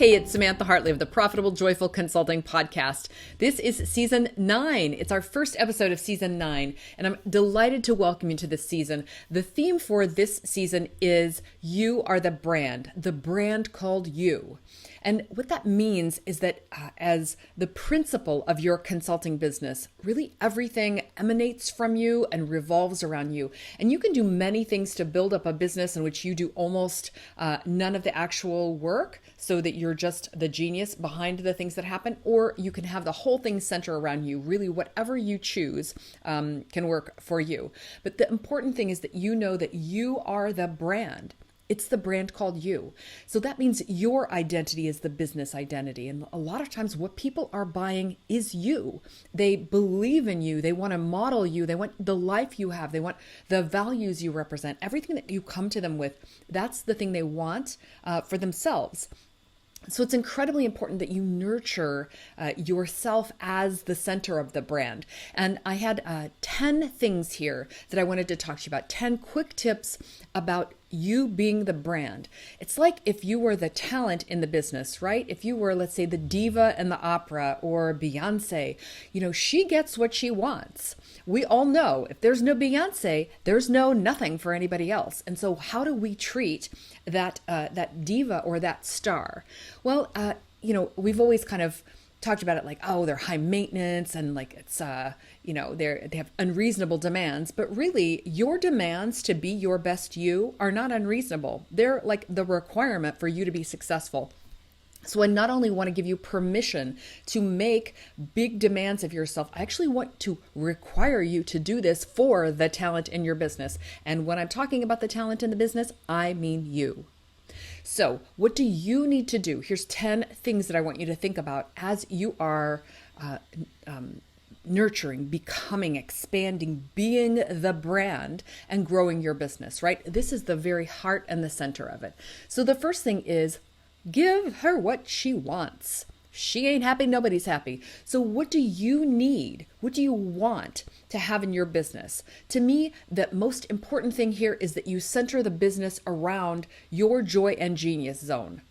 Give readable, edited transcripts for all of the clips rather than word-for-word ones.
Hey, it's Samantha Hartley of the Profitable Joyful Consulting Podcast. This is season 9. It's our first episode of season 9, and I'm delighted to welcome you to this season. The theme for this season is You Are the brand called you. And what that means is that as the principle of your consulting business, really everything emanates from you and revolves around you. And you can do many things to build up a business in which you do almost none of the actual work, so that you're just the genius behind the things that happen, or you can have the whole thing center around you. Really, whatever you choose can work for you. But the important thing is that you know that you are the brand. It's the brand called you. So that means your identity is the business identity. And a lot of times what people are buying is you. They believe in you. They want to model you. They want the life you have. They want the values you represent. Everything that you come to them with, that's the thing they want for themselves. So it's incredibly important that you nurture yourself as the center of the brand. And I had 10 things here that I wanted to talk to you about, 10 quick tips about you being the brand. It's like if you were the talent in the business, right? If you were, let's say, the diva in the opera or Beyonce, she gets what she wants. We all know if there's no Beyonce, there's no nothing for anybody else. And so how do we treat that diva or that star? Well, we've always kind of talked about it like, oh, they're high maintenance and like it's, they have unreasonable demands. But really, your demands to be your best you are not unreasonable. They're like the requirement for you to be successful. So I not only want to give you permission to make big demands of yourself, I actually want to require you to do this for the talent in your business. And when I'm talking about the talent in the business, I mean you. So what do you need to do? Here's 10 things that I want you to think about as you are nurturing, becoming, expanding, being the brand and growing your business, right? This is the very heart and the center of it. So the first thing is give her what she wants. She ain't happy, nobody's happy. So what do you need? What do you want to have in your business? To me, the most important thing here is that you center the business around your joy and genius zone.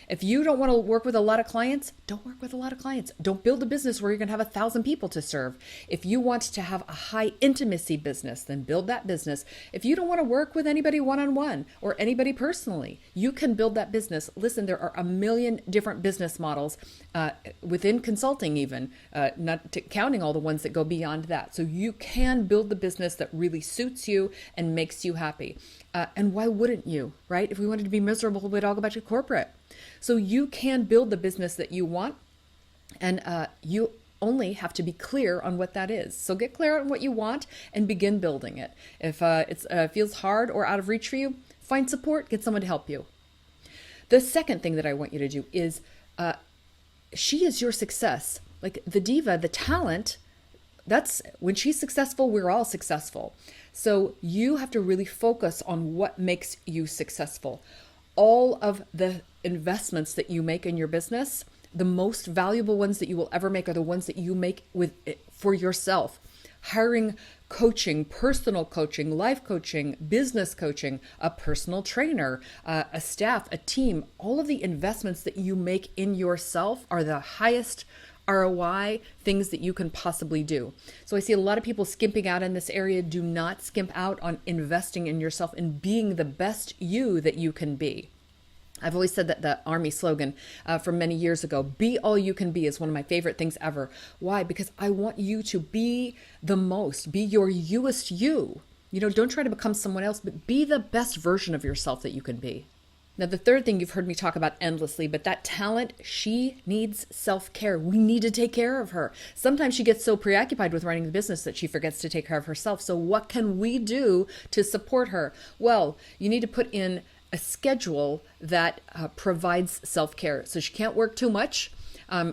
If you don't want to work with a lot of clients, don't work with a lot of clients. Don't build a business where you're going to have 1,000 people to serve. If you want to have a high intimacy business, then build that business. If you don't want to work with anybody one-on-one or anybody personally, you can build that business. Listen, there are a million different business models within consulting even, counting all the ones that go beyond that. So you can build the business that really suits you and makes you happy. And why wouldn't you, right? If we wanted to be miserable, we'd all go back to corporate. So you can build the business that you want, and you only have to be clear on what that is. So get clear on what you want and begin building it. If it feels hard or out of reach for you, find support, get someone to help you. The second thing that I want you to do is she is your success. Like the diva, the talent, that's when she's successful, we're all successful. So you have to really focus on what makes you successful. All of the investments that you make in your business, the most valuable ones that you will ever make are the ones that you make for yourself. Hiring coaching, personal coaching, life coaching, business coaching, a personal trainer, a staff, a team, all of the investments that you make in yourself are the highest ROI things that you can possibly do. So I see a lot of people skimping out in this area. Do not skimp out on investing in yourself and being the best you that you can be. I've always said that the Army slogan from many years ago, be all you can be, is one of my favorite things ever. Why? Because I want you to be the most, be your youest you. Don't try to become someone else, but be the best version of yourself that you can be. Now, the third thing you've heard me talk about endlessly, but that talent, she needs self-care. We need to take care of her. Sometimes she gets so preoccupied with running the business that she forgets to take care of herself. So what can we do to support her? Well, you need to put in a schedule that provides self-care. So she can't work too much.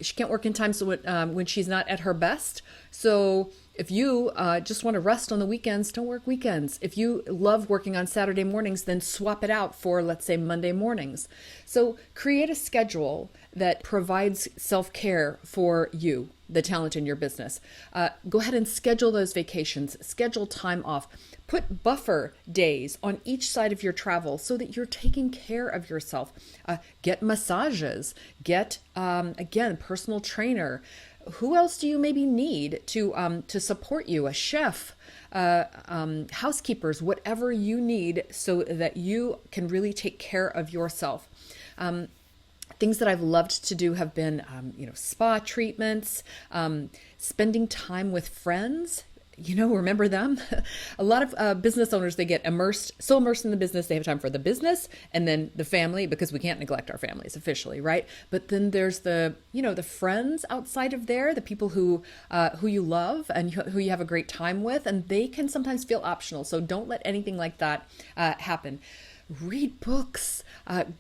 She can't work in times when she's not at her best. So If you just want to rest on the weekends, don't work weekends. If you love working on Saturday mornings, then swap it out for, let's say, Monday mornings. So create a schedule that provides self-care for you, the talent in your business. Go ahead and schedule those vacations, schedule time off. Put buffer days on each side of your travel so that you're taking care of yourself. Get massages, get, again, personal trainer. Who else do you maybe need to support you? A chef, housekeepers, whatever you need so that you can really take care of yourself. Things that I've loved to do have been, spa treatments, spending time with friends. Remember them? A lot of business owners, they get so immersed in the business, they have time for the business and then the family, because we can't neglect our families officially, right? But then there's the friends outside of there, the people who you love and who you have a great time with, and they can sometimes feel optional. So don't let anything like that happen. Read books,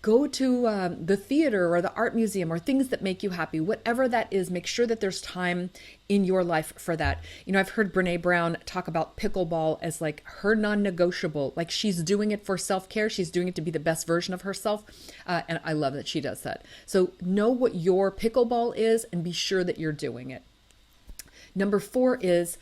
go to the theater or the art museum or things that make you happy, whatever that is. Make sure that there's time in your life for that. I've heard Brene Brown talk about pickleball as like her non-negotiable, like she's doing it for self-care. She's doing it to be the best version of herself. And I love that she does that. So know what your pickleball is and be sure that you're doing it. Number 4 is,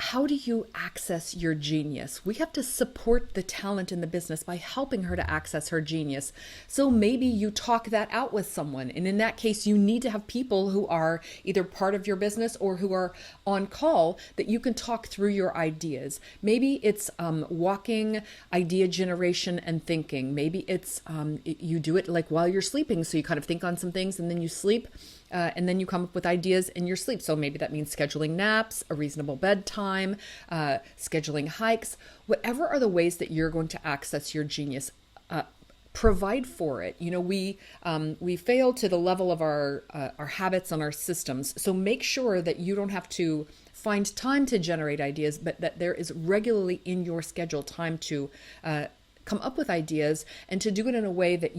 how do you access your genius? We have to support the talent in the business by helping her to access her genius. So maybe you talk that out with someone. And in that case, you need to have people who are either part of your business or who are on call that you can talk through your ideas. Maybe it's walking idea generation and thinking. Maybe it's you do it like while you're sleeping. So you kind of think on some things and then you sleep. And then you come up with ideas in your sleep. So maybe that means scheduling naps, a reasonable bedtime, scheduling hikes, whatever are the ways that you're going to access your genius. Provide for it. We fail to the level of our habits and our systems. So make sure that you don't have to find time to generate ideas, but that there is regularly in your schedule time to come up with ideas and to do it in a way that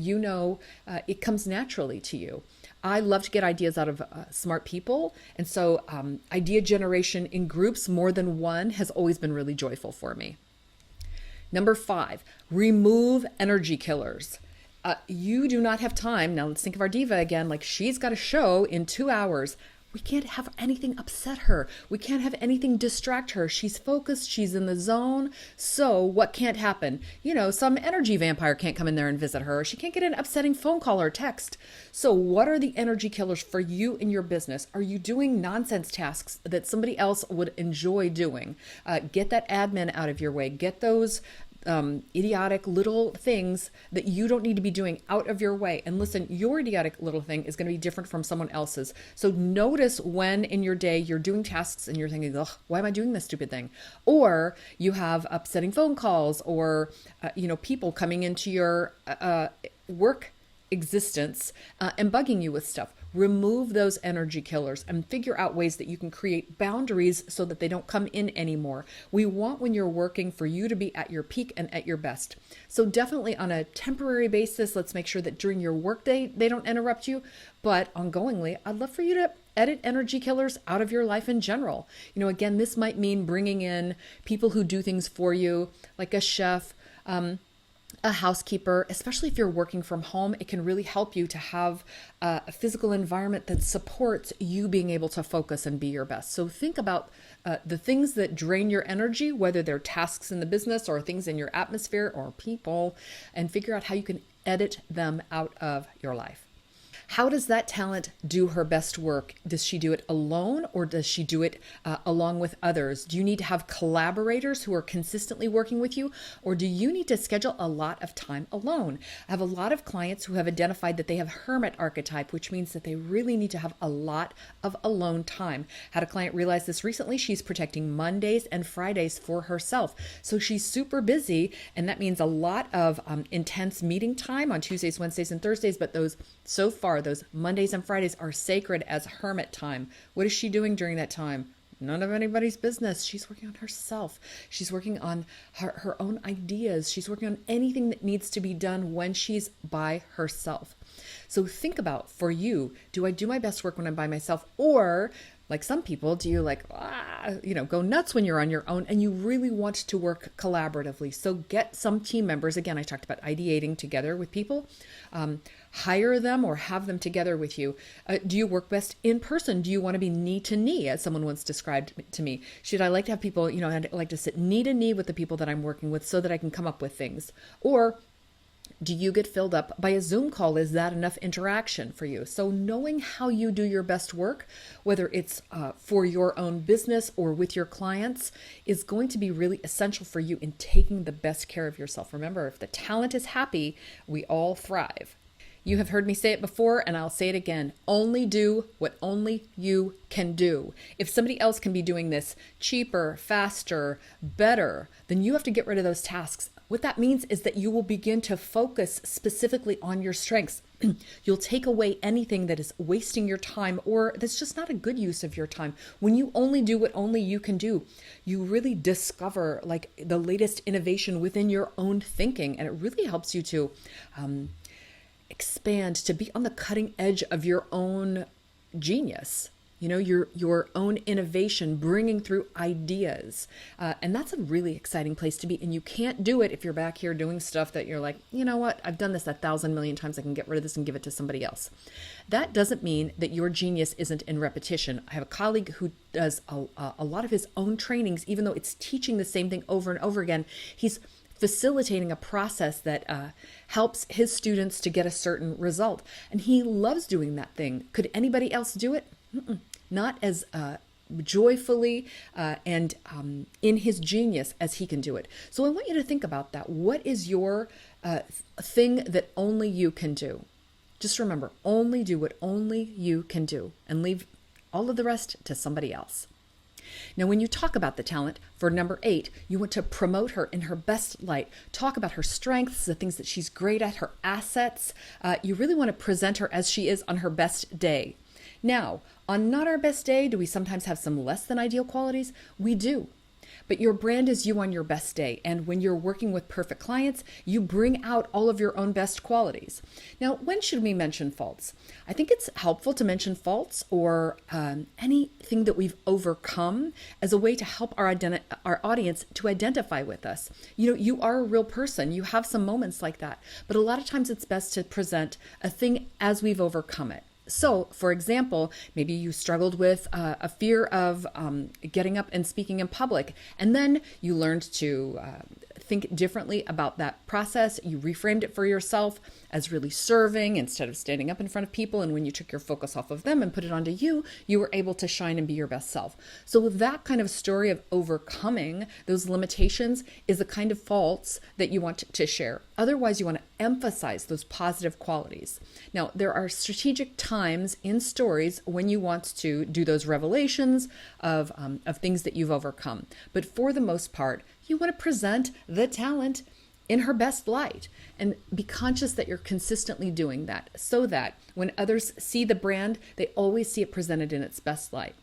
it comes naturally to you. I love to get ideas out of smart people. And so idea generation in groups, more than one, has always been really joyful for me. Number 5, remove energy killers. You do not have time. Now let's think of our diva again. Like, she's got a show in 2 hours. We can't have anything upset her. We can't have anything distract her. She's focused. She's in the zone. So what can't happen? Some energy vampire can't come in there and visit her. She can't get an upsetting phone call or text. So what are the energy killers for you in your business? Are you doing nonsense tasks that somebody else would enjoy doing? Get that admin out of your way. Get those idiotic little things that you don't need to be doing out of your way. And listen, your idiotic little thing is going to be different from someone else's. So notice when in your day you're doing tasks and you're thinking, ugh, why am I doing this stupid thing? Or you have upsetting phone calls or, people coming into your work existence and bugging you with stuff. Remove those energy killers and figure out ways that you can create boundaries so that they don't come in anymore. We want, when you're working, for you to be at your peak and at your best. So definitely on a temporary basis, let's make sure that during your workday, they don't interrupt you. But ongoingly, I'd love for you to edit energy killers out of your life in general. Again, this might mean bringing in people who do things for you, like a chef, a housekeeper. Especially if you're working from home, it can really help you to have a physical environment that supports you being able to focus and be your best. So think about the things that drain your energy, whether they're tasks in the business or things in your atmosphere or people, and figure out how you can edit them out of your life. How does that talent do her best work? Does she do it alone or does she do it along with others? Do you need to have collaborators who are consistently working with you, or do you need to schedule a lot of time alone? I have a lot of clients who have identified that they have hermit archetype, which means that they really need to have a lot of alone time. Had a client realize this recently. She's protecting Mondays and Fridays for herself. So she's super busy, and that means a lot of intense meeting time on Tuesdays, Wednesdays, and Thursdays, but those Mondays and Fridays are sacred as hermit time. What is she doing during that time? None of anybody's business. She's working on herself. She's working on her own ideas. She's working on anything that needs to be done when she's by herself. So think about, for you, do I do my best work when I'm by myself? Or like some people, do you go nuts when you're on your own and you really want to work collaboratively? So get some team members. Again, I talked about ideating together with people. Hire them or have them together with you. Do you work best in person? Do you want to be knee to knee, as someone once described to me? Should I like to have people, I'd like to sit knee to knee with the people that I'm working with so that I can come up with things? Or do you get filled up by a Zoom call? Is that enough interaction for you? So knowing how you do your best work, whether it's for your own business or with your clients, is going to be really essential for you in taking the best care of yourself. Remember, if the talent is happy, we all thrive. You have heard me say it before, and I'll say it again. Only do what only you can do. If somebody else can be doing this cheaper, faster, better, then you have to get rid of those tasks. What that means is that you will begin to focus specifically on your strengths. You'll take away anything that is wasting your time or that's just not a good use of your time. When you only do what only you can do, you really discover like the latest innovation within your own thinking, and it really helps you to expand, to be on the cutting edge of your own genius, your own innovation, bringing through ideas. And that's a really exciting place to be. And you can't do it if you're back here doing stuff that you're like, you know what, I've done this 1,000 million times. I can get rid of this and give it to somebody else. That doesn't mean that your genius isn't in repetition. I have a colleague who does a lot of his own trainings, even though it's teaching the same thing over and over again. He's facilitating a process that helps his students to get a certain result. And he loves doing that thing. Could anybody else do it? Not as joyfully and in his genius as he can do it. So I want you to think about that. What is your thing that only you can do? Just remember, only do what only you can do and leave all of the rest to somebody else. Now, when you talk about the talent for number 8, you want to promote her in her best light. Talk about her strengths, the things that she's great at, her assets. You really want to present her as she is on her best day. Now, on not our best day, do we sometimes have some less than ideal qualities? We do. But your brand is you on your best day. And when you're working with perfect clients, you bring out all of your own best qualities. Now, when should we mention faults? I think it's helpful to mention faults or anything that we've overcome as a way to help our audience to identify with us. You are a real person. You have some moments like that. But a lot of times it's best to present a thing as we've overcome it. So, for example, maybe you struggled with a fear of getting up and speaking in public, and then you learned to think differently about that process. You reframed it for yourself as really serving instead of standing up in front of people. And when you took your focus off of them and put it onto you, you were able to shine and be your best self. So that kind of story of overcoming those limitations is the kind of faults that you want to share. Otherwise, you want to emphasize those positive qualities. Now, there are strategic times in stories when you want to do those revelations of things that you've overcome. But for the most part, you want to present the talent in her best light and be conscious that you're consistently doing that so that when others see the brand, they always see it presented in its best light.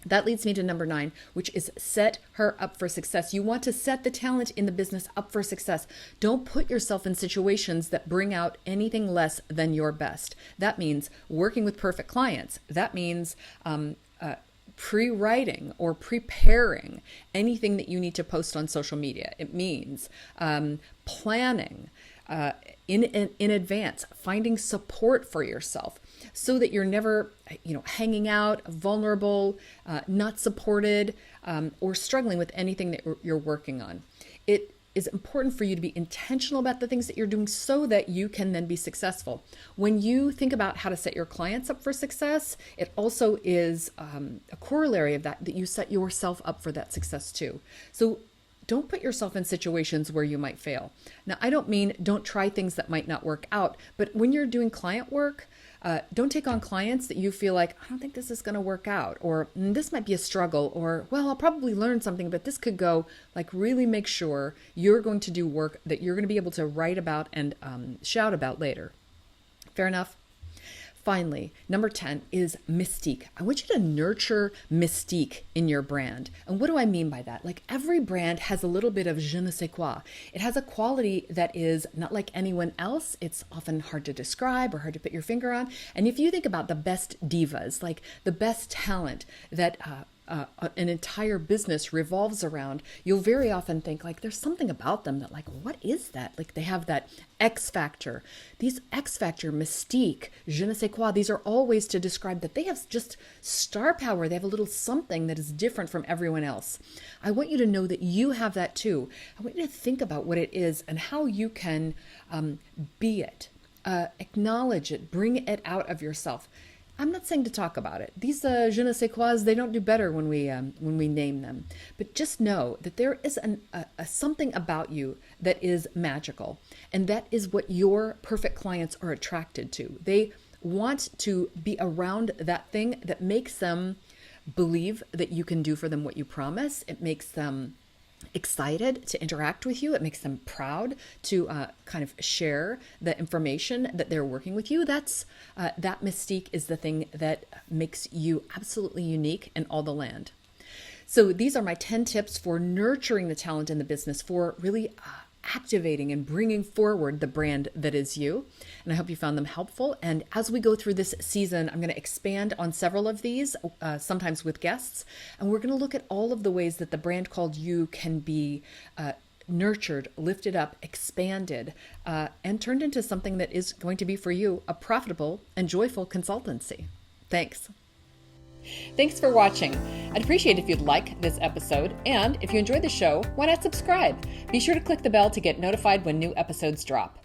That leads me to number 9, which is set her up for success. You want to set the talent in the business up for success. Don't put yourself in situations that bring out anything less than your best. That means working with perfect clients. That means pre-writing or preparing anything that you need to post on social media. It means planning in advance, finding support for yourself so that you're never, hanging out, vulnerable, not supported, or struggling with anything that you're working on. It is important for you to be intentional about the things that you're doing so that you can then be successful. When you think about how to set your clients up for success, it also is a corollary of that you set yourself up for that success too. So don't put yourself in situations where you might fail. Now, I don't mean don't try things that might not work out, but when you're doing client work, don't take on clients that you feel like, I don't think this is going to work out, or this might be a struggle, or, well, I'll probably learn something, but this could go. Like, really make sure you're going to do work that you're going to be able to write about and shout about later. Fair enough? finally, number 10 is mystique. I want you to nurture mystique in your brand. And what do I mean by that? Like every brand has a little bit of je ne sais quoi. It has a quality that is not like anyone else. It's often hard to describe or hard to put your finger on. And if you think about the best divas, like the best talent that an entire business revolves around, you'll very often think like there's something about them that like, what is that? Like they have that X factor. These X factor, mystique, je ne sais quoi, these are all ways to describe that they have just star power. They have a little something that is different from everyone else. I want you to know that you have that too. I want you to think about what it is and how you can be it, acknowledge it, bring it out of yourself. I'm not saying to talk about it. These je ne sais quois, they don't do better when we name them. But just know that there is a something about you that is magical. And that is what your perfect clients are attracted to. They want to be around that thing that makes them believe that you can do for them what you promise. It makes them excited to interact with you. It makes them proud to kind of share the information that they're working with you. That's that mystique is the thing that makes you absolutely unique in all the land. So these are my 10 tips for nurturing the talent in the business, for really activating and bringing forward the brand that is you. And I hope you found them helpful. And as we go through this season, I'm going to expand on several of these, sometimes with guests. And we're going to look at all of the ways that the brand called you can be nurtured, lifted up, expanded, and turned into something that is going to be for you a profitable and joyful consultancy. Thanks. Thanks for watching. I'd appreciate if you'd like this episode, and if you enjoyed the show, why not subscribe? Be sure to click the bell to get notified when new episodes drop.